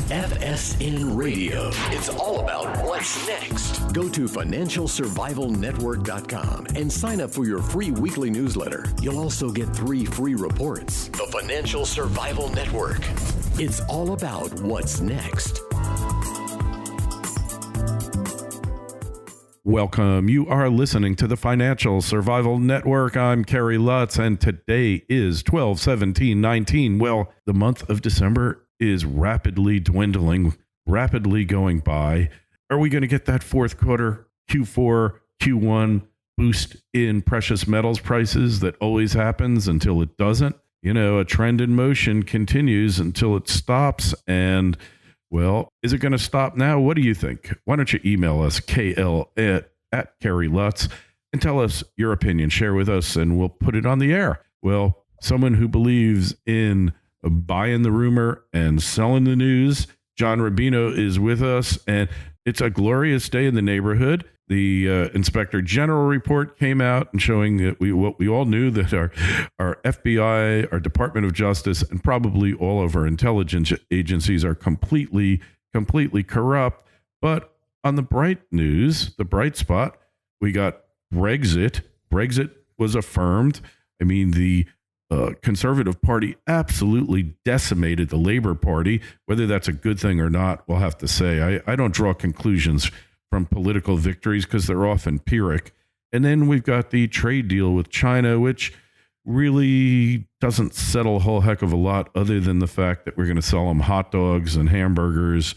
FSN Radio. It's all about what's next. Go to financialsurvivalnetwork.com and sign up for your free weekly newsletter. You'll also get 3 free reports. The Financial Survival Network. It's all about what's next. Welcome. You are listening to the Financial Survival Network. I'm Kerry Lutz, and today is 12/17/19. Well, the month of December is rapidly dwindling, rapidly going by. Are we going to get that fourth quarter, Q4, Q1 boost in precious metals prices that always happens until it doesn't? You know, a trend in motion continues until it stops. And, well, is it going to stop now? What do you think? Why don't you email us, KL at Kerry Lutz, and tell us your opinion. Share with us, and we'll put it on the air. Well, someone who believes in buying the rumor and selling the news, John Rubino is with us, and it's a glorious day in the neighborhood. The Inspector General report came out and showing that what we all knew, that our FBI, our Department of Justice, and probably all of our intelligence agencies are completely corrupt. But on the bright news, the bright spot, we got Brexit. Brexit was affirmed. I mean, the Conservative Party absolutely decimated the Labour Party. Whether that's a good thing or not, we'll have to say. I don't draw conclusions from political victories because they're often empiric. And then we've got the trade deal with China, which really doesn't settle a whole heck of a lot other than the fact that we're going to sell them hot dogs and hamburgers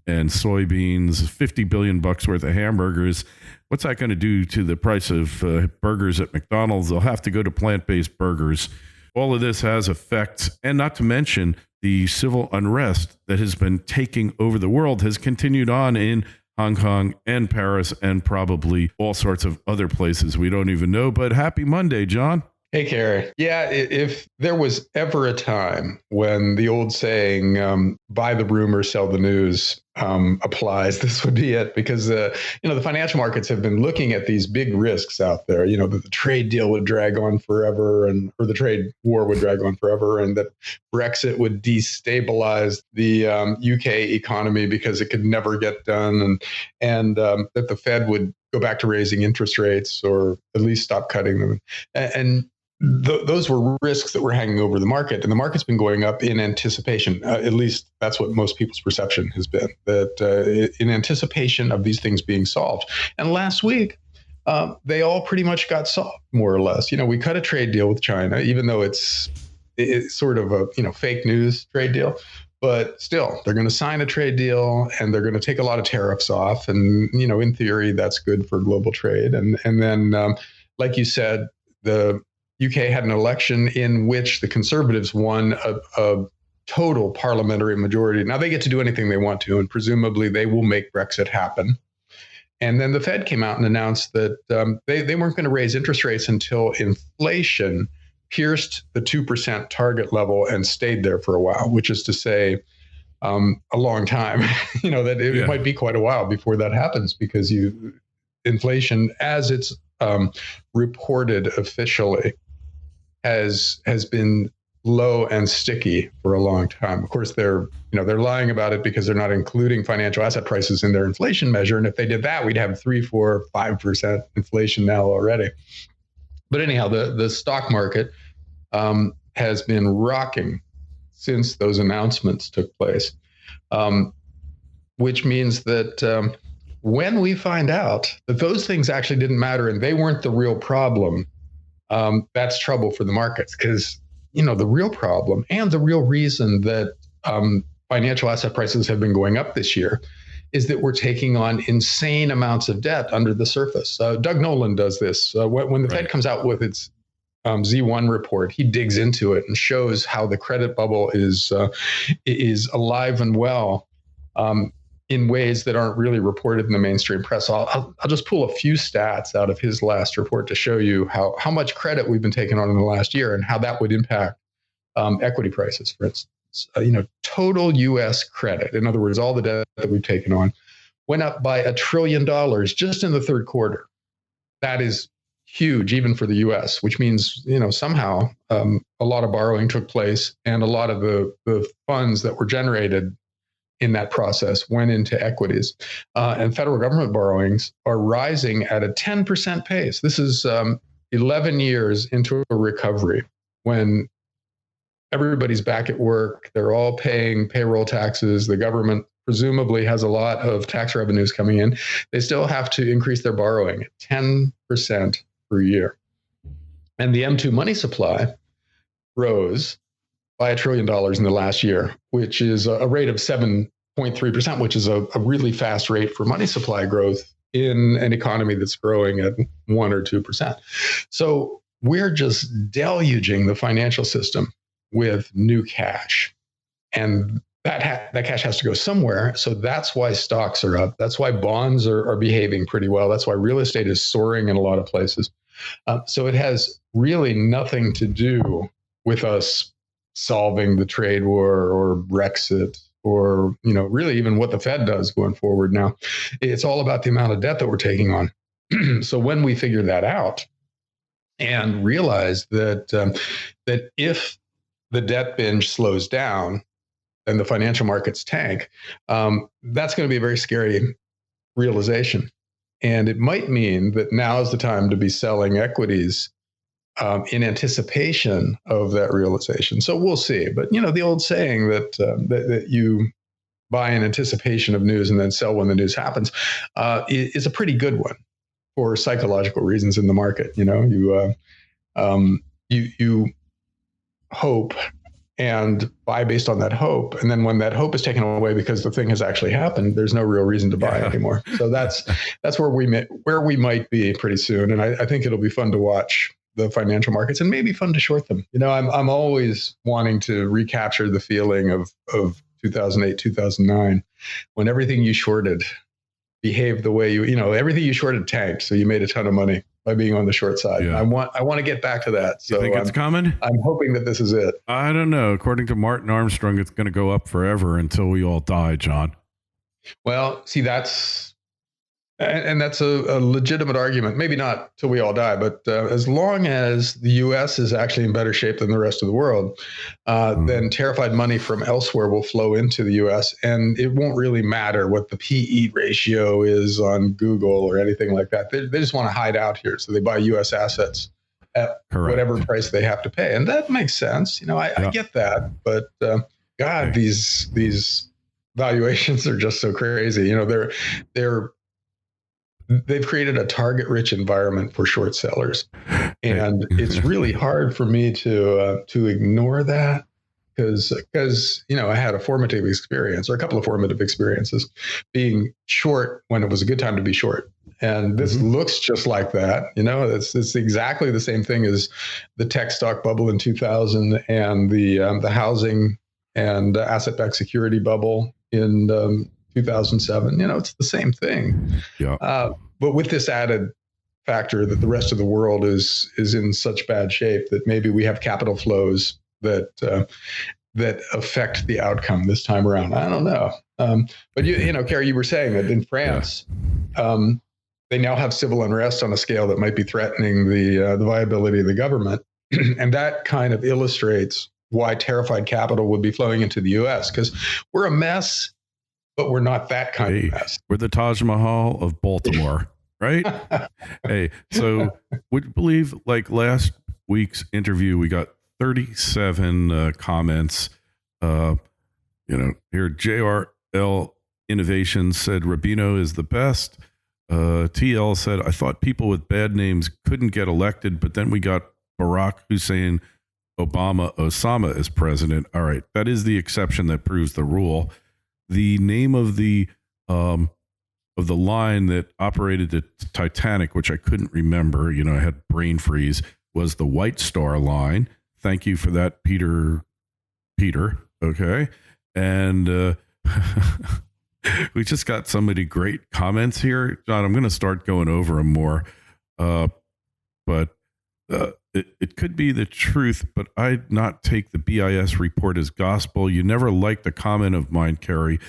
and soybeans, $50 billion worth of hamburgers. What's that going to do to the price of burgers at McDonald's? They'll have to go to plant-based burgers. All of this has effects, and not to mention the civil unrest that has been taking over the world has continued on in Hong Kong and Paris and probably all sorts of other places we don't even know. But happy Monday, John. Hey, Kerry. Yeah, if there was ever a time when the old saying, buy the rumor, sell the news, applies, this would be it. Because, the financial markets have been looking at these big risks out there, that the trade deal would drag on forever or the trade war would drag on forever, and that Brexit would destabilize the UK economy because it could never get done, and that the Fed would go back to raising interest rates or at least stop cutting them. And those were risks that were hanging over the market, and the market's been going up in anticipation. At least that's what most people's perception has been, that in anticipation of these things being solved. And last week, they all pretty much got solved, more or less. We cut a trade deal with China, even though it's sort of a fake news trade deal. But still, they're going to sign a trade deal, and they're going to take a lot of tariffs off. And in theory, that's good for global trade. And then, like you said, the UK had an election in which the Conservatives won a total parliamentary majority. Now they get to do anything they want to, and presumably they will make Brexit happen. And then the Fed came out and announced that they weren't going to raise interest rates until inflation pierced the 2% target level and stayed there for a while, which is to say a long time. That it might be quite a while before that happens, because inflation, as it's reported officially, has been low and sticky for a long time. Of course, they're lying about it because they're not including financial asset prices in their inflation measure. And if they did that, we'd have 3, 4, 5% inflation now already. But anyhow, the stock market has been rocking since those announcements took place, which means that when we find out that those things actually didn't matter and they weren't the real problem, that's trouble for the markets, because, the real problem and the real reason that financial asset prices have been going up this year is that we're taking on insane amounts of debt under the surface. Doug Nolan does this. When the Fed comes out with its Z1 report, he digs into it and shows how the credit bubble is alive and well in ways that aren't really reported in the mainstream press. I'll just pull a few stats out of his last report to show you how much credit we've been taking on in the last year and how that would impact equity prices, for instance. Total U.S. credit, in other words, all the debt that we've taken on, went up by $1 trillion just in the third quarter. That is huge, even for the U.S., which means, somehow a lot of borrowing took place, and a lot of the funds that were generated in that process went into equities. And federal government borrowings are rising at a 10% pace. This is 11 years into a recovery when everybody's back at work. They're all paying payroll taxes. The government presumably has a lot of tax revenues coming in. They still have to increase their borrowing at 10% per year. And the M2 money supply rose by $1 trillion in the last year, which is a rate of 7.3%, which is a really fast rate for money supply growth in an economy that's growing at 1 or 2%. So we're just deluging the financial system with new cash. And that cash has to go somewhere. So that's why stocks are up. That's why bonds are behaving pretty well. That's why real estate is soaring in a lot of places. So it has really nothing to do with us solving the trade war or Brexit or, really even what the Fed does going forward now. It's all about the amount of debt that we're taking on. So when we figure that out and realize that if the debt binge slows down and the financial markets tank, that's going to be a very scary realization. And it might mean that now is the time to be selling equities in anticipation of that realization. So we'll see. But, the old saying that you buy in anticipation of news and then sell when the news happens is a pretty good one for psychological reasons in the market. You hope and buy based on that hope. And then when that hope is taken away because the thing has actually happened, there's no real reason to buy anymore. So that's where we might be pretty soon. And I think it'll be fun to watch the financial markets and maybe fun to short them. I'm always wanting to recapture the feeling of 2008, 2009, when everything you shorted behaved the way everything you shorted tanked. So you made a ton of money by being on the short side. Yeah. I want to get back to that. So you think it's coming? I'm hoping that this is it. I don't know. According to Martin Armstrong, it's going to go up forever until we all die, John. Well, see, that's a legitimate argument. Maybe not till we all die, but as long as the U.S. is actually in better shape than the rest of the world, then terrified money from elsewhere will flow into the U.S. And it won't really matter what the PE ratio is on Google or anything like that. They just want to hide out here. So they buy U.S. assets at whatever price they have to pay. And that makes sense. I get that. But these valuations are just so crazy. They've created a target-rich environment for short sellers, and it's really hard for me to ignore that because I had a formative experience or a couple of formative experiences being short when it was a good time to be short, and this looks just like that. It's exactly the same thing as the tech stock bubble in 2000 and the housing and asset-backed security bubble in 2007. It's the same thing. Yeah. But with this added factor that the rest of the world is in such bad shape that maybe we have capital flows that affect the outcome this time around. I don't know. But Kerry, you were saying that in France, they now have civil unrest on a scale that might be threatening the viability of the government, and that kind of illustrates why terrified capital would be flowing into the U.S. because we're a mess. But we're not that kind of mess. We're the Taj Mahal of Baltimore, right? Hey, so would you believe, like last week's interview, we got 37 comments. Here, JRL Innovations said Rubino is the best. TL said, I thought people with bad names couldn't get elected, but then we got Barack Hussein Osama as president. All right, that is the exception that proves the rule. The name of the line that operated the Titanic, which I couldn't remember, I had brain freeze, was the White Star Line. Thank you for that, Peter. Okay. And we just got so many great comments here. John, I'm going to start going over them more. But it could be the truth, but I'd not take the BIS report as gospel. You never liked a comment of mine, Kerry.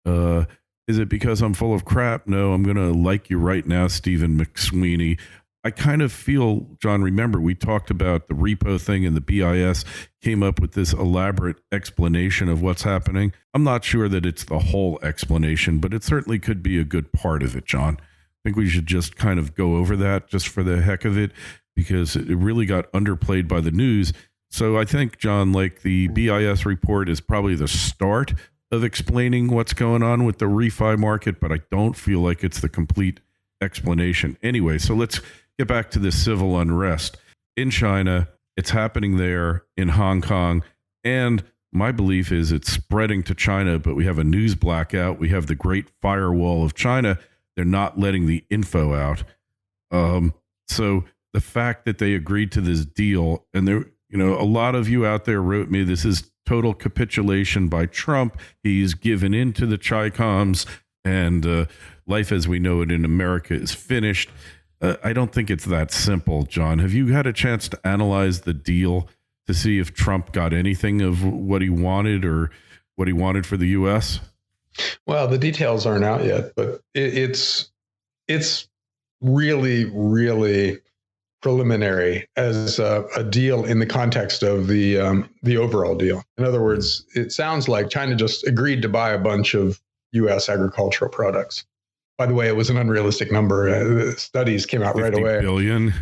Is it because I'm full of crap? No, I'm going to like you right now, Stephen McSweeney. I kind of feel, John, remember we talked about the repo thing and the BIS came up with this elaborate explanation of what's happening. I'm not sure that it's the whole explanation, but it certainly could be a good part of it, John. I think we should just kind of go over that just for the heck of it, because it really got underplayed by the news. So I think, John, like the BIS report is probably the start of explaining what's going on with the refi market, but I don't feel like it's the complete explanation. Anyway, so let's get back to this civil unrest in China. It's happening there, in Hong Kong, and my belief is it's spreading to China, but we have a news blackout. We have the Great Firewall of China. They're not letting the info out. So the fact that they agreed to this deal, and there, a lot of you out there wrote me, this is total capitulation by Trump. He's given in to the Chi-Coms, and life as we know it in America is finished. I don't think it's that simple, John. Have you had a chance to analyze the deal to see if Trump got anything of what he wanted or what he wanted for the U.S.? Well, the details aren't out yet, but it's really, really preliminary as a deal in the context of the overall deal. In other words, it sounds like China just agreed to buy a bunch of U.S. agricultural products. By the way, it was an unrealistic number. Studies came out right away. 50 billion.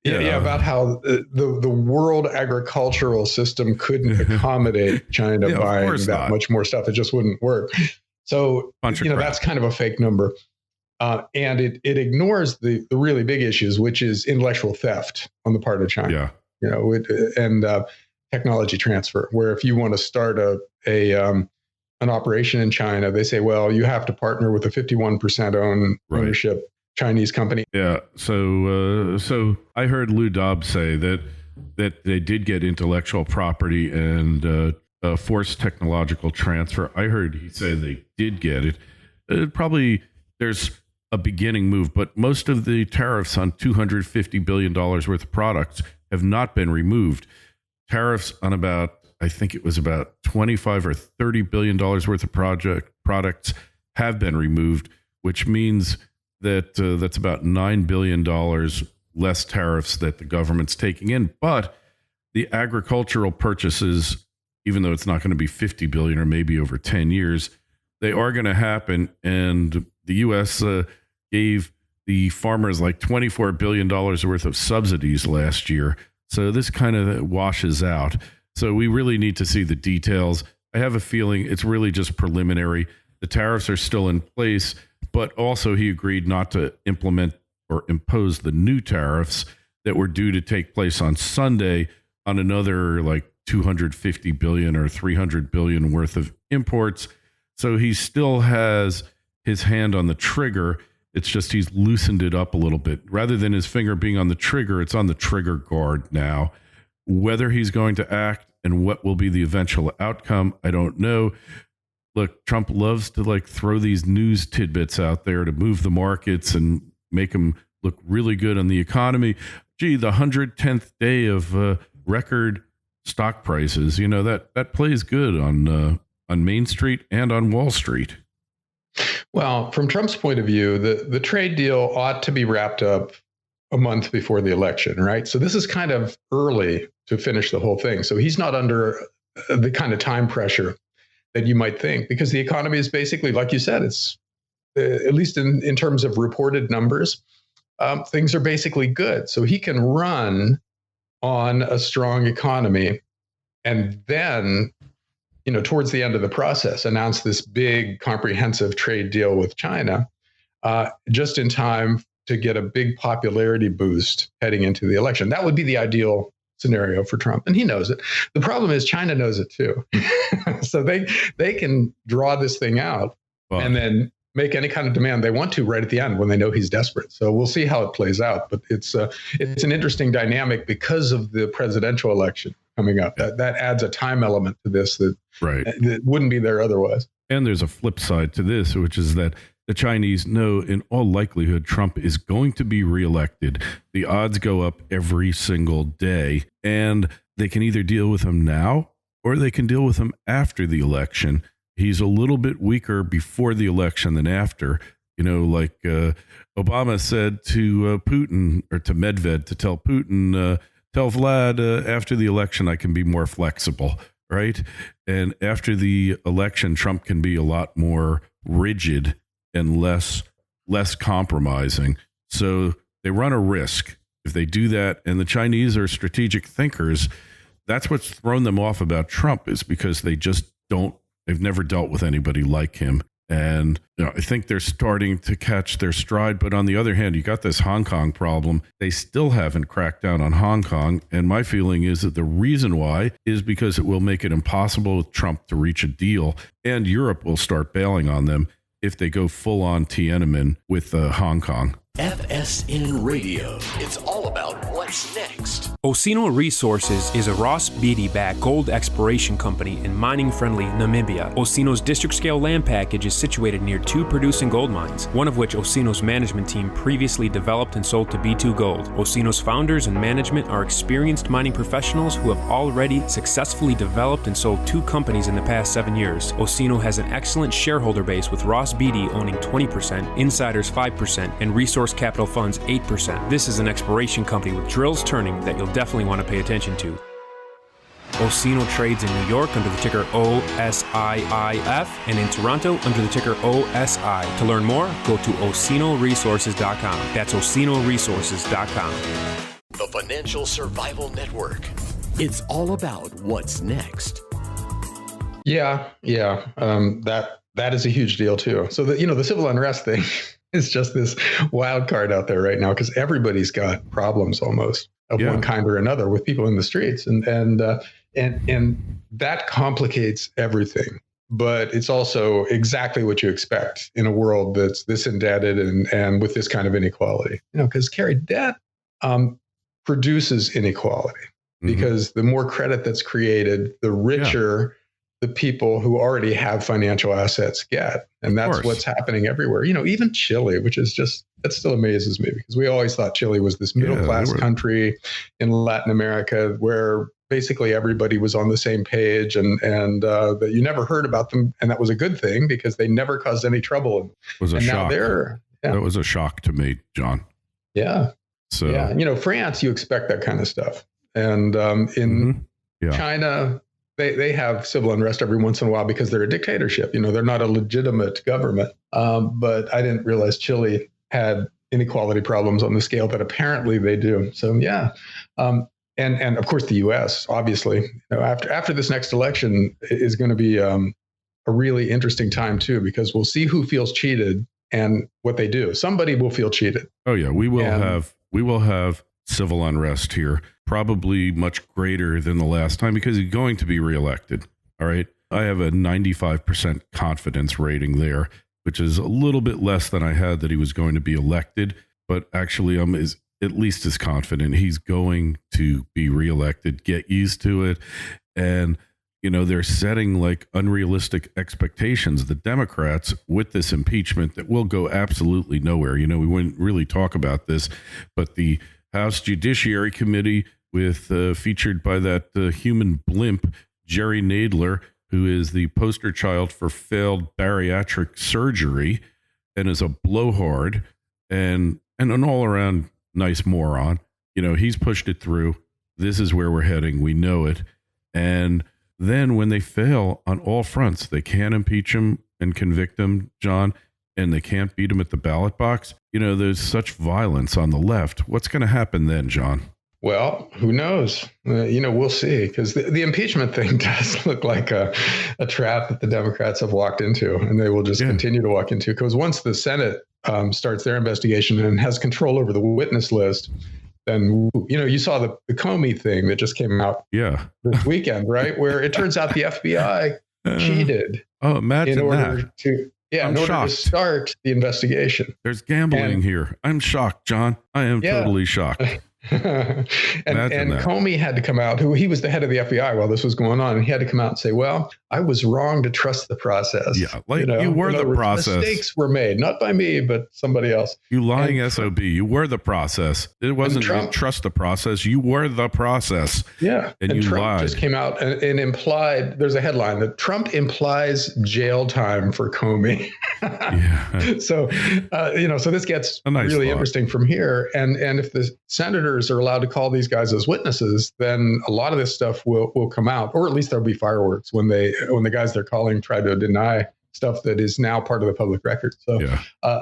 Yeah, about how the world agricultural system couldn't accommodate China buying that much more stuff. It just wouldn't work. So, that's kind of a fake number. And it ignores the really big issues, which is intellectual theft on the part of China. And technology transfer, where if you want to start an operation in China, they say, well, you have to partner with a 51% ownership Chinese company. Yeah. So I heard Lou Dobbs say that they did get intellectual property and forced technological transfer. I heard he say they did get it. Probably there's a beginning move, but most of the tariffs on $250 billion worth of products have not been removed. Tariffs on about, I think it was about $25 or $30 billion worth of products have been removed, which means that that's about $9 billion less tariffs that the government's taking in. But the agricultural purchases, even though it's not going to be $50 billion or maybe over 10 years, they are going to happen. And the U.S. Gave the farmers like $24 billion worth of subsidies last year. So this kind of washes out. So we really need to see the details. I have a feeling it's really just preliminary. The tariffs are still in place, but also he agreed not to implement or impose the new tariffs that were due to take place on Sunday on another like $250 billion or $300 billion worth of imports. So he still has his hand on the trigger. It's just he's loosened it up a little bit. Rather than his finger being on the trigger, it's on the trigger guard now. Whether he's going to act and what will be the eventual outcome, I don't know. Look, Trump loves to like throw these news tidbits out there to move the markets and make them look really good on the economy. Gee, the 110th day of record stock prices, that plays good on Main Street and on Wall Street. Well, from Trump's point of view, the trade deal ought to be wrapped up a month before the election, right? So this is kind of early to finish the whole thing. So he's not under the kind of time pressure that you might think, because the economy is basically, like you said, it's at least in terms of reported numbers, things are basically good. So he can run on a strong economy and then, towards the end of the process, announce this big comprehensive trade deal with China just in time to get a big popularity boost heading into the election. That would be the ideal scenario for Trump. And he knows it. The problem is China knows it too. So they can draw this thing out and then make any kind of demand they want to right at the end when they know he's desperate. So we'll see how it plays out. But it's an interesting dynamic because of the presidential election coming up. That adds a time element to this that wouldn't be there otherwise. And there's a flip side to this, which is that the Chinese know in all likelihood Trump is going to be reelected. The odds go up every single day, and they can either deal with him now or they can deal with him after the election. He's a little bit weaker before the election than after. Like Obama said to Putin, or to Medved, to tell Putin, tell Vlad after the election I can be more flexible, right? And after the election, Trump can be a lot more rigid and less compromising. So they run a risk if they do that. And the Chinese are strategic thinkers. That's what's thrown them off about Trump, is because they've never dealt with anybody like him. And I think they're starting to catch their stride. But on the other hand, you got this Hong Kong problem. They still haven't cracked down on Hong Kong. And my feeling is that the reason why is because it will make it impossible with Trump to reach a deal. And Europe will start bailing on them if they go full on Tiananmen with Hong Kong. FSN Radio. It's all about what's next. Osino Resources is a Ross Beatty-backed gold exploration company in mining-friendly Namibia. Osino's district-scale land package is situated near 2 producing gold mines, one of which Osino's management team previously developed and sold to B2 Gold. Osino's founders and management are experienced mining professionals who have already successfully developed and sold 2 companies in the past 7 years. Osino has an excellent shareholder base, with Ross Beatty owning 20%, insiders 5%, and Resource Capital Funds 8%. This is an exploration company with drills turning that you'll definitely want to pay attention to. Osino trades in New York under the ticker OSIIF and in Toronto under the ticker OSI. To learn more, go to osinoresources.com. That's osinoresources.com. The Financial Survival Network. It's all about what's next. Yeah. That is a huge deal too. So the civil unrest thing is just this wild card out there right now, because everybody's got problems almost of one kind or another with people in the streets, and that complicates everything. But it's also exactly what you expect in a world that's this indebted and with this kind of inequality. Because Kerry, debt produces inequality, because the more credit that's created, the richer the people who already have financial assets get. And that's what's happening everywhere. Even Chile, which is that still amazes me, because we always thought Chile was this middle-class country in Latin America where basically everybody was on the same page, and that you never heard about them. And that was a good thing, because they never caused any trouble. It was a shock. That was a shock to me, John. Yeah. So, France, you expect that kind of stuff. And in China, They have civil unrest every once in a while because they're a dictatorship. They're not a legitimate government. But I didn't realize Chile had inequality problems on the scale that apparently they do. So and of course the U.S. obviously. After this next election is going to be a really interesting time too, because we'll see who feels cheated and what they do. Somebody will feel cheated. Oh yeah, we will have civil unrest here, probably much greater than the last time, because he's going to be reelected. All right. I have a 95% confidence rating there, which is a little bit less than I had that he was going to be elected. But actually, I'm at least as confident he's going to be reelected. Get used to it. And, they're setting like unrealistic expectations, the Democrats, with this impeachment that will go absolutely nowhere. We wouldn't really talk about this, but the House Judiciary Committee, featured by that human blimp, Jerry Nadler, who is the poster child for failed bariatric surgery and is a blowhard and an all-around nice moron. He's pushed it through. This is where we're heading. We know it. And then when they fail on all fronts, they can't impeach him and convict him, John, and they can't beat him at the ballot box. There's such violence on the left. What's going to happen then, John? Well, who knows? We'll see, because the impeachment thing does look like a trap that the Democrats have walked into, and they will just continue to walk into, because once the Senate starts their investigation and has control over the witness list, then, you saw the Comey thing that just came out this weekend, right? Where it turns out the FBI cheated. Oh, imagine in order that. to start the investigation. There's gambling here. I'm shocked, John. I am totally shocked. and Comey had to come out, he was the head of the FBI while this was going on, and he had to come out and say, well, I was wrong to trust the process. Yeah, you were the process. Mistakes were made, not by me, but somebody else. You lying SOB. You were the process. It wasn't Trump, trust the process. You were the process. Yeah. And you Trump lied. Just came out and implied, there's a headline that Trump implies jail time for Comey. Yeah. So, so this gets nice really thought. interesting from here. And if the senators are allowed to call these guys as witnesses, then a lot of this stuff will come out, or at least there'll be fireworks when the guys they're calling try to deny stuff that is now part of the public record. So,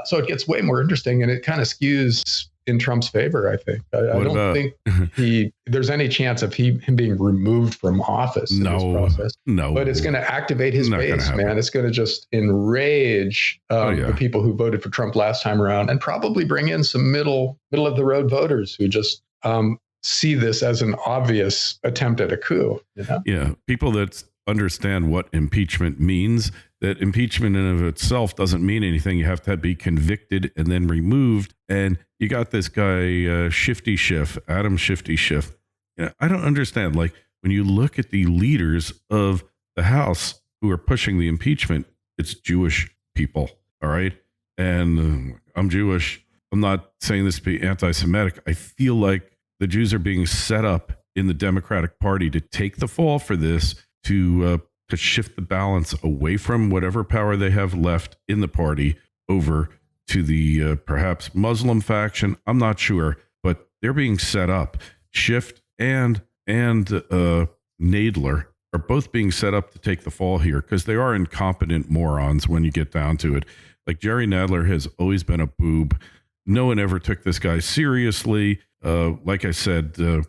so it gets way more interesting, and it kind of skews in Trump's favor, I think. I don't think there's any chance of him being removed from office in this process. No. But it's going to activate his base, man. It's going to just enrage the people who voted for Trump last time around, and probably bring in some middle of the road voters who just see this as an obvious attempt at a coup. Yeah, people that understand what impeachment means, that impeachment in and of itself doesn't mean anything. You have to be convicted and then removed. And you got this guy, Shifty Schiff, Adam Shifty Schiff. I don't understand. Like, when you look at the leaders of the House who are pushing the impeachment, it's Jewish people. All right. And I'm Jewish. I'm not saying this to be anti-Semitic. I feel like the Jews are being set up in the Democratic Party to take the fall for this, to shift the balance away from whatever power they have left in the party over to the perhaps Muslim faction. I'm not sure, but they're being set up. Schiff and Nadler are both being set up to take the fall here, because they are incompetent morons when you get down to it. Like, Jerry Nadler has always been a boob. No one ever took this guy seriously. Like I said, a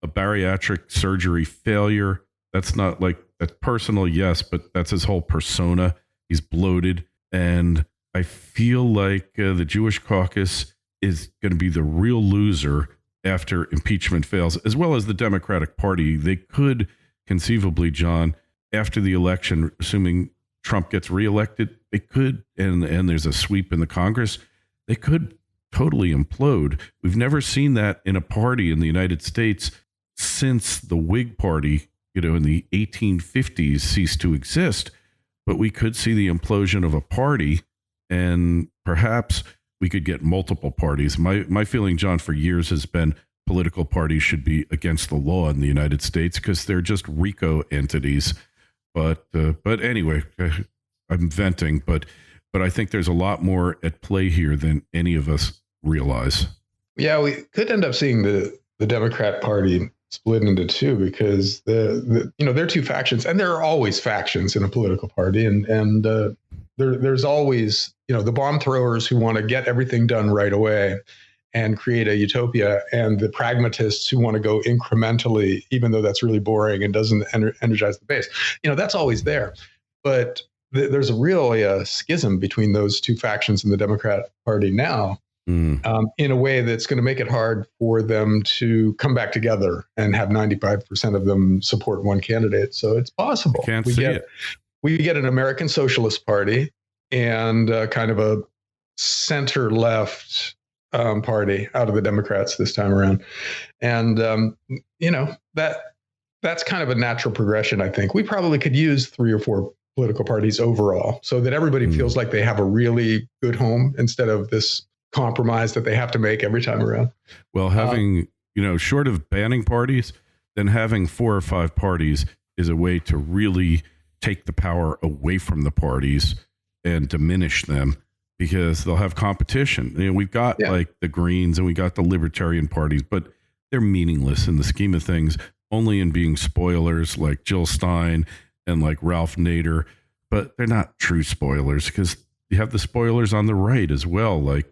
bariatric surgery failure. That's not like, that's personal, yes, but that's his whole persona. He's bloated. And I feel like the Jewish caucus is going to be the real loser after impeachment fails, as well as the Democratic Party. They could conceivably, John, after the election, assuming Trump gets reelected, they could, and there's a sweep in the Congress, they could totally implode. We've never seen that in a party in the United States since the Whig Party, in the 1850s ceased to exist. But we could see the implosion of a party, and perhaps we could get multiple parties. My feeling, John, for years has been political parties should be against the law in the United States because they're just RICO entities. But anyway, I'm venting, but I think there's a lot more at play here than any of us realize. Yeah, we could end up seeing the Democrat Party split into two, because they're two factions, and there are always factions in a political party, and there's always the bomb throwers who want to get everything done right away and create a utopia, and the pragmatists who want to go incrementally, even though that's really boring and doesn't energize the base. That's always there, but there's a real schism between those two factions in the Democrat Party now. In a way that's going to make it hard for them to come back together and have 95% of them support one candidate. So it's possible. We get an American Socialist Party and kind of a center-left party out of the Democrats this time around. And, that's kind of a natural progression, I think. We probably could use 3 or 4 political parties overall so that everybody feels like they have a really good home instead of this compromise that they have to make every time around. Well, having, short of banning parties, then having 4 or 5 parties is a way to really take the power away from the parties and diminish them, because they'll have competition. We've got like the Greens and we got the Libertarian parties, but they're meaningless in the scheme of things, only in being spoilers like Jill Stein and like Ralph Nader, but they're not true spoilers, because you have the spoilers on the right as well, like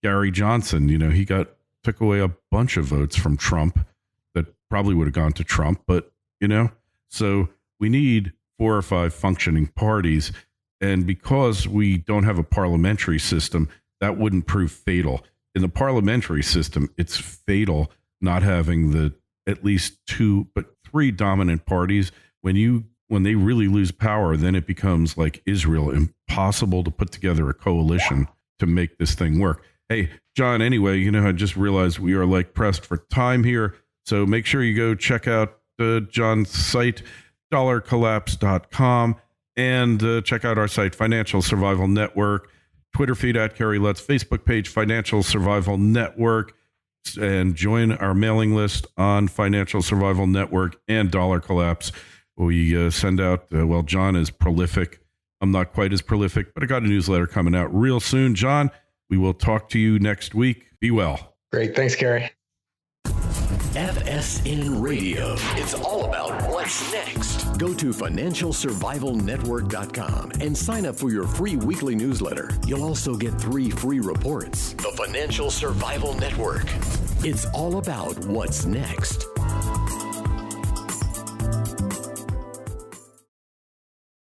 Gary Johnson. He took away a bunch of votes from Trump that probably would have gone to Trump, but so we need 4 or 5 functioning parties. And because we don't have a parliamentary system, that wouldn't prove fatal. In the parliamentary system, it's fatal not having at least 2, but 3 dominant parties. When they really lose power, then it becomes like Israel, impossible to put together a coalition to make this thing work. Hey, John, anyway, I just realized we are like pressed for time here. So make sure you go check out John's site, dollarcollapse.com, and check out our site, Financial Survival Network, Twitter feed at Kerry Lutz, Facebook page, Financial Survival Network, and join our mailing list on Financial Survival Network and Dollar Collapse. We send out, John is prolific I'm not quite as prolific, but I got a newsletter coming out real soon. John, we will talk to you next week. Be well. Great. Thanks, Kerry. FSN Radio. It's all about what's next. Go to financialsurvivalnetwork.com and sign up for your free weekly newsletter. You'll also get 3 free reports. The Financial Survival Network. It's all about what's next.